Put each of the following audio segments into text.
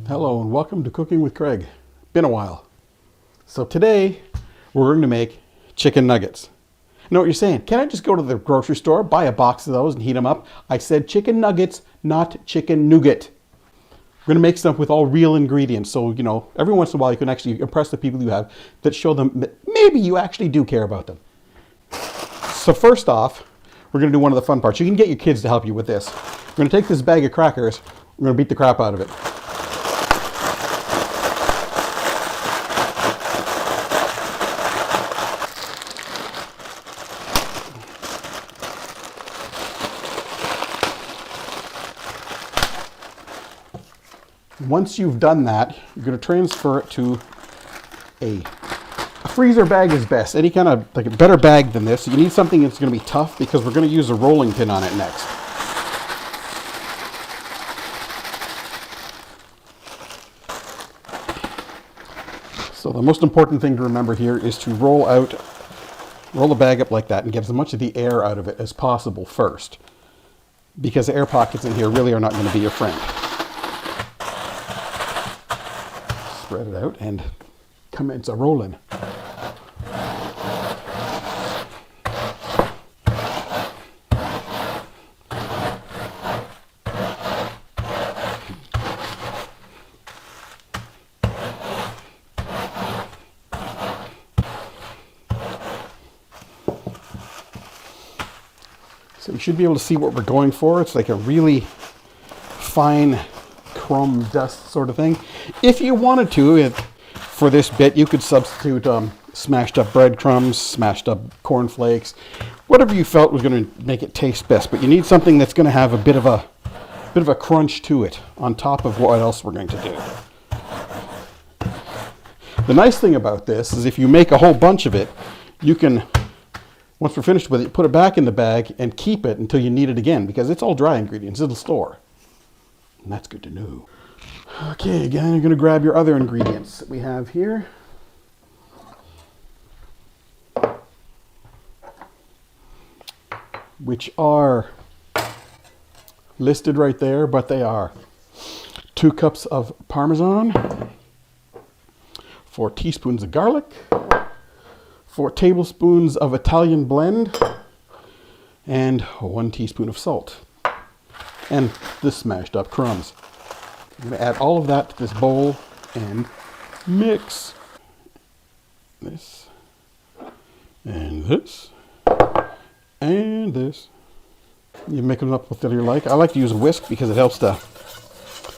Hello and welcome to Cooking with Craig. Been a while. So today we're going to make chicken nuggets. You know what you're saying? Can I just go to the grocery store, buy a box of those and heat them up? I said chicken nuggets, not chicken nougat. We're going to make stuff with all real ingredients. So, you know, every once in a while you can actually impress the people you have that show them that maybe you actually do care about them. So first off, we're going to do one of the fun parts. You can get your kids to help you with this. We're going to take this bag of crackers. We're going to beat the crap out of it. Once you've done that, you're going to transfer it to a freezer bag is best. Any kind of like a better bag than this. You need something that's going to be tough because we're going to use a rolling pin on it next. So the most important thing to remember here is to roll the bag up like that and get as much of the air out of it as possible first, because the air pockets in here really are not going to be your friend. Spread it out and commence a rolling. So you should be able to see what we're going for. It's like a really fine crumb dust sort of thing. If you wanted to, for this bit, you could substitute smashed up breadcrumbs, smashed up cornflakes, whatever you felt was going to make it taste best. But you need something that's going to have a bit of a crunch to it on top of what else we're going to do. The nice thing about this is if you make a whole bunch of it, you can, once we're finished with it, put it back in the bag and keep it until you need it again, because it's all dry ingredients. It'll store. And that's good to know. Okay, again, you're going to grab your other ingredients that we have here. Which are listed right there, but they are 2 cups of Parmesan, 4 teaspoons of garlic, 4 tablespoons of Italian blend, and 1 teaspoon of salt. And the smashed up crumbs. I'm going to add all of that to this bowl and mix this and this and this. You mix them up with whatever you like. I like to use a whisk because it helps to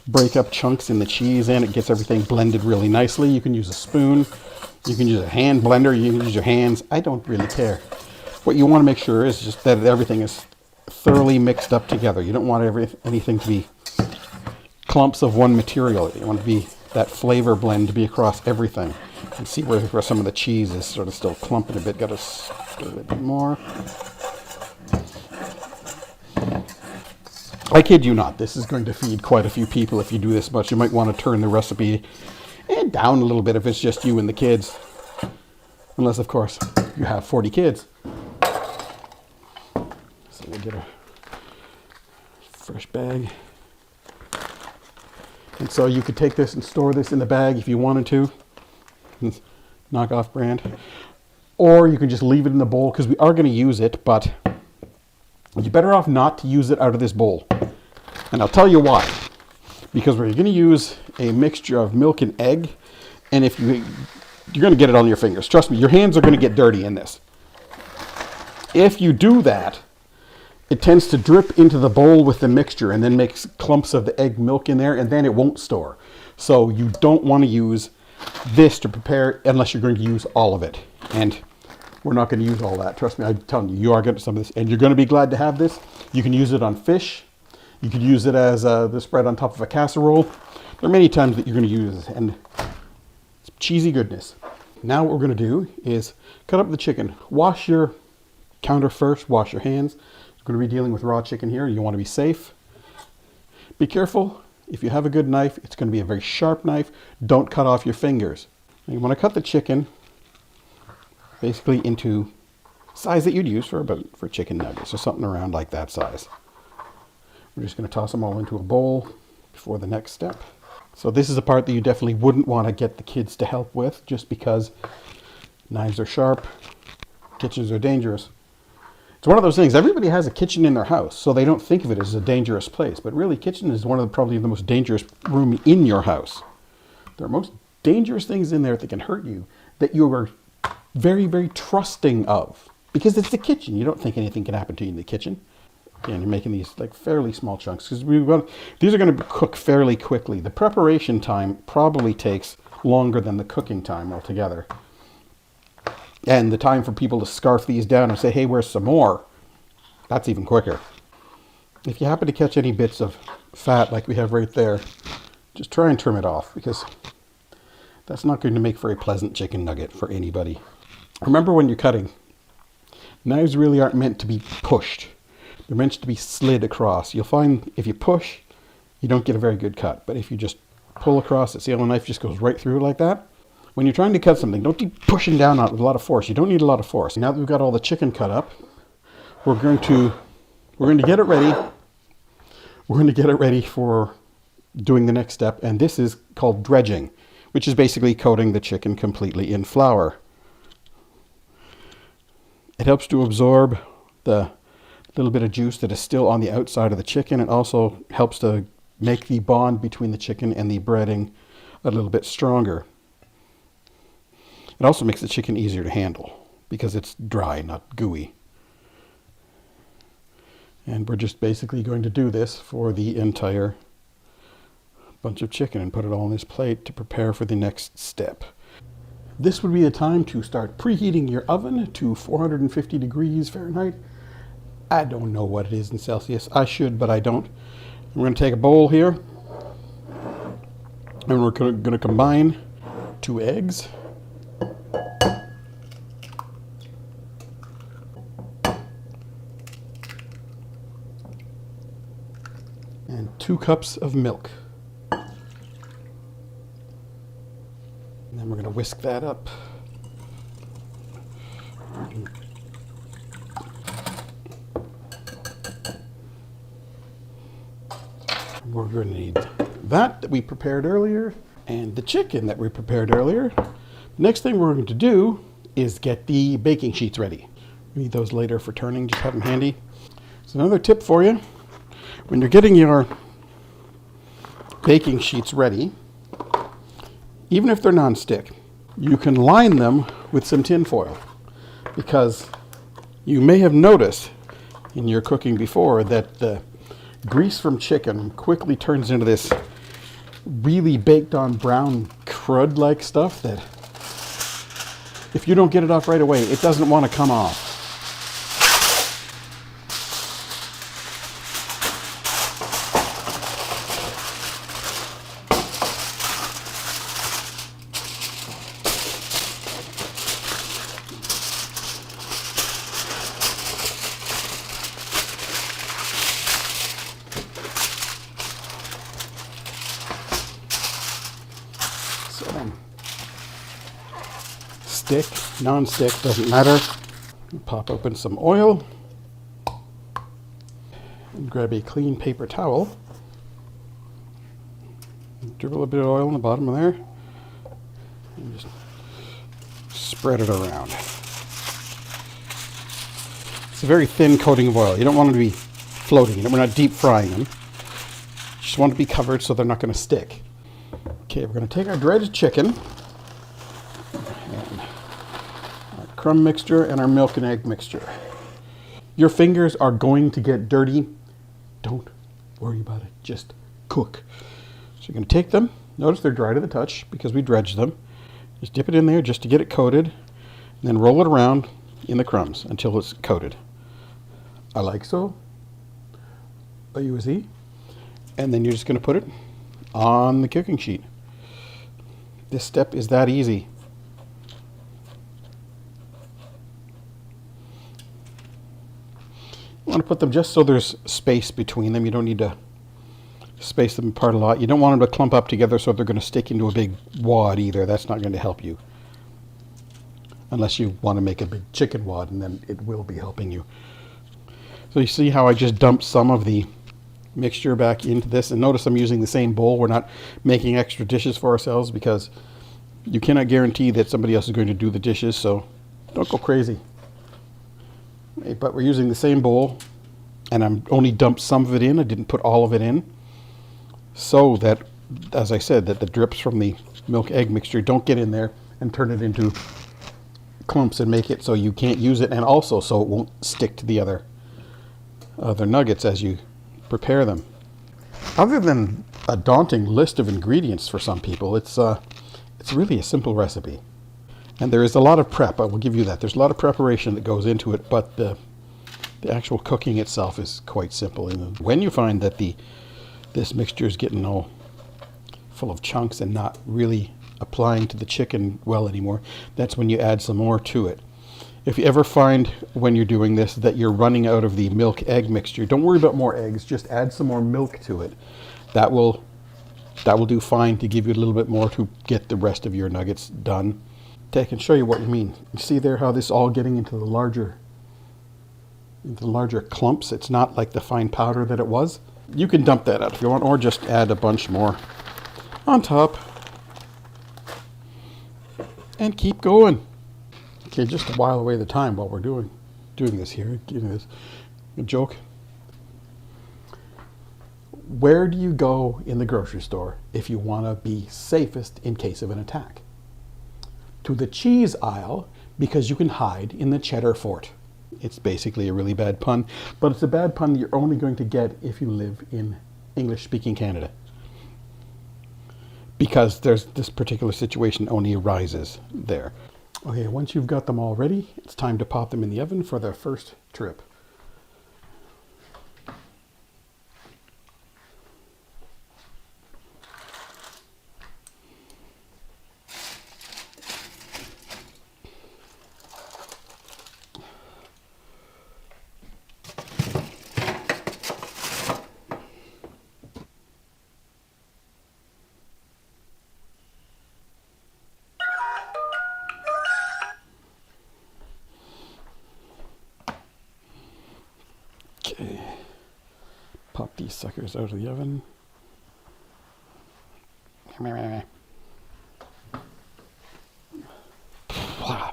break up chunks in the cheese and it gets everything blended really nicely. You can use a spoon, you can use a hand blender, you can use your hands. I don't really care. What you want to make sure is just that everything is thoroughly mixed up together. You don't want anything to be clumps of one material. You want to be that flavor blend to be across everything. You can see where some of the cheese is sort of still clumping a bit. Got to stir it a bit more. I kid you not, this is going to feed quite a few people if you do this much. You might want to turn the recipe down a little bit if it's just you and the kids. Unless, of course, you have 40 kids. So we'll get a fresh bag. And so you could take this and store this in the bag if you wanted to. Knockoff brand. Or you can just leave it in the bowl because we are going to use it, but you're better off not to use it out of this bowl. And I'll tell you why. Because we're going to use a mixture of milk and egg, and if you're going to get it on your fingers. Trust me, your hands are going to get dirty in this. If you do that, it tends to drip into the bowl with the mixture and then makes clumps of the egg milk in there, and then it won't store. So you don't want to use this to prepare unless you're going to use all of it. And we're not going to use all that. Trust me, I'm telling you, you are getting some of this, and you're going to be glad to have this. You can use it on fish. You could use it as the spread on top of a casserole. There are many times that you're going to use this, and it's cheesy goodness. Now what we're going to do is cut up the chicken. Wash your counter first. Wash your hands. You're going to be dealing with raw chicken here. You want to be safe. Be careful. If you have a good knife, it's going to be a very sharp knife. Don't cut off your fingers. Now you want to cut the chicken basically into size that you'd use for chicken nuggets, or something around like that size. We're just going to toss them all into a bowl before the next step. So this is a part that you definitely wouldn't want to get the kids to help with, just because knives are sharp, kitchens are dangerous. It's one of those things, everybody has a kitchen in their house, so they don't think of it as a dangerous place. But really, kitchen is one of probably the most dangerous room in your house. There are most dangerous things in there that can hurt you, that you are very, very trusting of. Because it's the kitchen. You don't think anything can happen to you in the kitchen. And you're making these like fairly small chunks, because these are going to cook fairly quickly. The preparation time probably takes longer than the cooking time altogether. And the time for people to scarf these down and say, hey, where's some more? That's even quicker. If you happen to catch any bits of fat like we have right there, just try and trim it off, because that's not going to make for a pleasant chicken nugget for anybody. Remember, when you're cutting, knives really aren't meant to be pushed. They're meant to be slid across. You'll find if you push, you don't get a very good cut. But if you just pull across it, see how the knife just goes right through like that? When you're trying to cut something, don't keep pushing down on it with a lot of force. You don't need a lot of force. Now that we've got all the chicken cut up, we're going to get it ready. We're going to get it ready for doing the next step, and this is called dredging, which is basically coating the chicken completely in flour. It helps to absorb the little bit of juice that is still on the outside of the chicken. It also helps to make the bond between the chicken and the breading a little bit stronger. It also makes the chicken easier to handle because it's dry, not gooey. And we're just basically going to do this for the entire bunch of chicken and put it all on this plate to prepare for the next step. This would be the time to start preheating your oven to 450 degrees Fahrenheit. I don't know what it is in Celsius. I should, but I don't. We're going to take a bowl here, and we're going to combine 2 eggs. And 2 cups of milk. And then we're going to whisk that up. We're going to need that we prepared earlier, and the chicken that we prepared earlier. The next thing we're going to do is get the baking sheets ready. We need those later for turning, just have them handy. So another tip for you, when you're getting your baking sheets ready, even if they're non-stick, you can line them with some tin foil, because you may have noticed in your cooking before that the grease from chicken quickly turns into this really baked on brown crud-like stuff that if you don't get it off right away, it doesn't want to come off. Stick, non-stick, doesn't matter. Pop open some oil and grab a clean paper towel. Dribble a bit of oil in the bottom of there and just spread it around. It's a very thin coating of oil. You don't want them to be floating in it. We're not deep frying them. You just want to be covered so they're not going to stick. Okay, we're going to take our dredged chicken, crumb mixture, and our milk and egg mixture. Your fingers are going to get dirty. Don't worry about it. Just cook. So you're going to take them. Notice they're dry to the touch because we dredged them. Just dip it in there just to get it coated, and then roll it around in the crumbs until it's coated. I like so. A-U-S-E. And then you're just going to put it on the cooking sheet. This step is that easy. You want to put them just so there's space between them. You don't need to space them apart a lot. You don't want them to clump up together so they're going to stick into a big wad either. That's not going to help you. Unless you want to make a big chicken wad, and then it will be helping you. So you see how I just dumped some of the mixture back into this. And notice I'm using the same bowl. We're not making extra dishes for ourselves because you cannot guarantee that somebody else is going to do the dishes, so don't go crazy. But we're using the same bowl, and I'm only dumped some of it in. I didn't put all of it in, so that, as I said, that the drips from the milk egg mixture don't get in there and turn it into clumps and make it so you can't use it, and also so it won't stick to the other nuggets as you prepare them. Other than a daunting list of ingredients for some people, it's really a simple recipe. And there is a lot of prep, I will give you that. There's a lot of preparation that goes into it, but the actual cooking itself is quite simple. And when you find that this mixture is getting all full of chunks and not really applying to the chicken well anymore, that's when you add some more to it. If you ever find when you're doing this that you're running out of the milk egg mixture, don't worry about more eggs, just add some more milk to it. That will do fine to give you a little bit more to get the rest of your nuggets done. I can show you what you mean. You see there how this is all getting into the larger clumps. It's not like the fine powder that it was. You can dump that out if you want, or just add a bunch more on top and keep going. Okay, just to while away the time while we're doing this here, giving this a joke. Where do you go in the grocery store if you want to be safest in case of an attack? To the cheese aisle, because you can hide in the cheddar fort. It's basically a really bad pun, but it's a bad pun you're only going to get if you live in English-speaking Canada. Because there's this particular situation only arises there. Okay, once you've got them all ready, it's time to pop them in the oven for their first trip. Okay, pop these suckers out of the oven. Wow.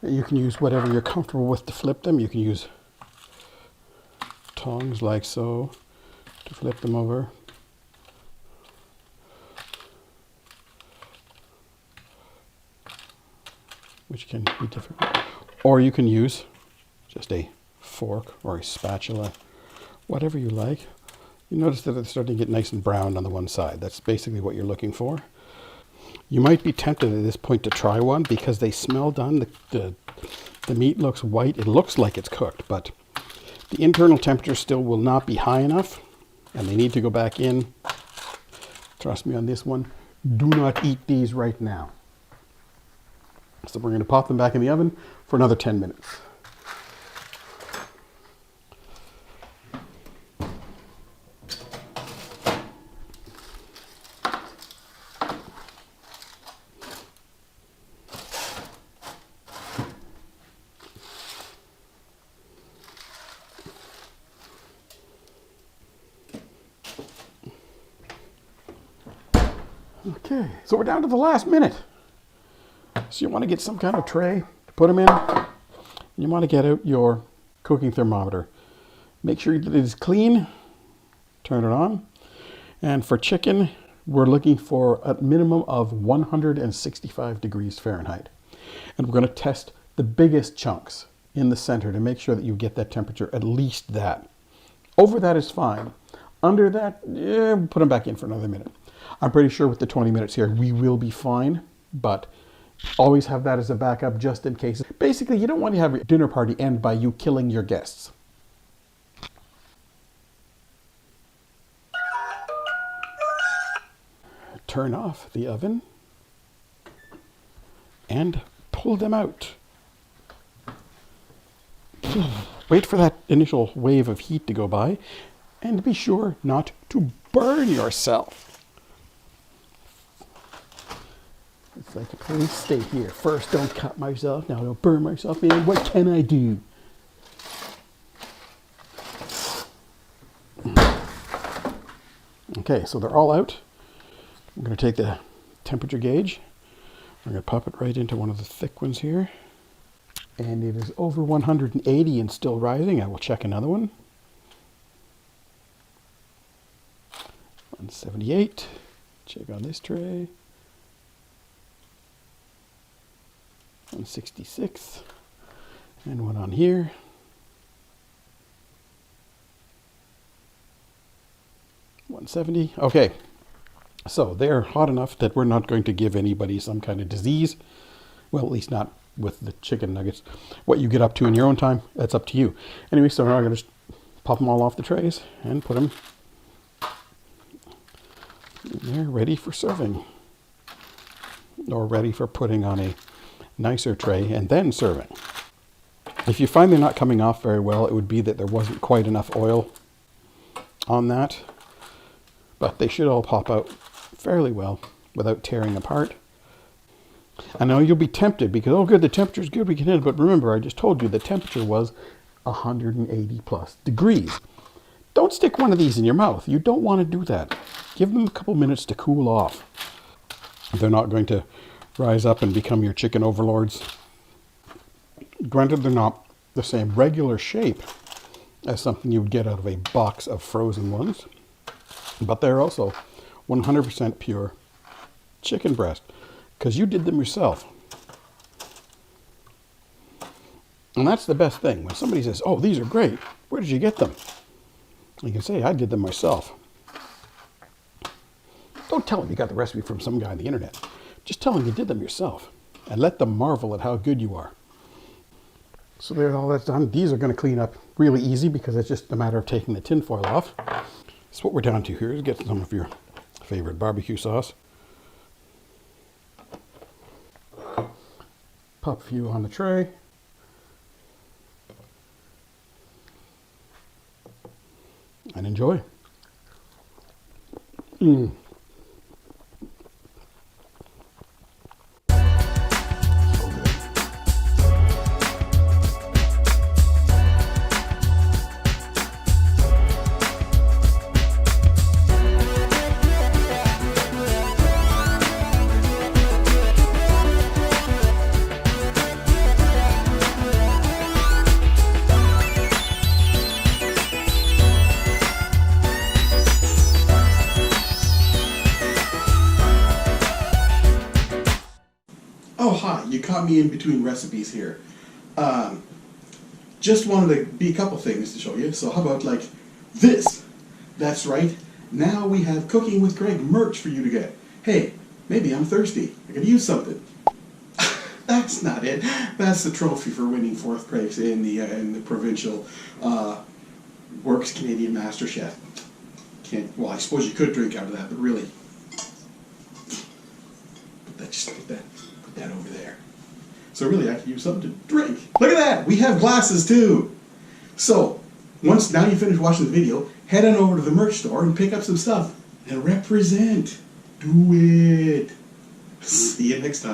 You can use whatever you're comfortable with to flip them. You can use tongs like so to flip them over. Which can be different. Or you can use just a fork or a spatula, whatever you like. You notice that it's starting to get nice and brown on the one side. That's basically what you're looking for. You might be tempted at this point to try one because they smell done. The meat looks white. It looks like it's cooked, but the internal temperature still will not be high enough, and they need to go back in. Trust me on this one. Do not eat these right now. So we're going to pop them back in the oven for another 10 minutes. Okay, so we're down to the last minute. So you want to get some kind of tray to put them in. And you want to get out your cooking thermometer. Make sure that it is clean. Turn it on. And for chicken, we're looking for a minimum of 165 degrees Fahrenheit. And we're going to test the biggest chunks in the center to make sure that you get that temperature, at least that. Over that is fine. Under that, put them back in for another minute. I'm pretty sure with the 20 minutes here, we will be fine, but always have that as a backup just in case. Basically, you don't want to have your dinner party end by you killing your guests. turn off the oven and pull them out. Wait for that initial wave of heat to go by, and be sure not to burn yourself. It's like, please stay here. First, don't cut myself. Now, don't burn myself. Man, what can I do? Okay, so they're all out. I'm going to take the temperature gauge. I'm going to pop it right into one of the thick ones here. And it is over 180 and still rising. I will check another one. 178. Check on this tray. 166. And one on here. 170. Okay. So they're hot enough that we're not going to give anybody some kind of disease. Well, at least not with the chicken nuggets. What you get up to in your own time, that's up to you. Anyway, so now I'm going to just pop them all off the trays and put them in there ready for serving. Or ready for putting on a nicer tray and then serving. If you find they're not coming off very well, it would be that there wasn't quite enough oil on that. But they should all pop out fairly well without tearing apart. I know you'll be tempted because, oh good, the temperature's good, we can hit it. But remember, I just told you the temperature was 180 plus degrees. Don't stick one of these in your mouth. You don't want to do that. Give them a couple minutes to cool off. They're not going to rise up and become your chicken overlords. Granted, they're not the same regular shape as something you would get out of a box of frozen ones. But they're also 100% pure chicken breast. Because you did them yourself. And that's the best thing. When somebody says, oh, these are great. Where did you get them? You can say, I did them myself. Don't tell them you got the recipe from some guy on the internet. Just tell them you did them yourself. And let them marvel at how good you are. So there's all that's done. These are going to clean up really easy because it's just a matter of taking the tin foil off. So what we're down to here is get some of your favorite barbecue sauce. Pop a few on the tray. And enjoy. Oh, hi. You caught me in between recipes here. Just wanted to be a couple things to show you. So how about like this? That's right. Now we have Cooking with Greg merch for you to get. Hey, maybe I'm thirsty. I could use something. That's not it. That's the trophy for winning 4th place in the provincial Works Canadian MasterChef. Well, I suppose you could drink out of that, but really, put that over there. So really, I could use something to drink. Look at that! We have glasses too. So now you finish watching the video, head on over to the merch store and pick up some stuff and represent. Do it. See you next time.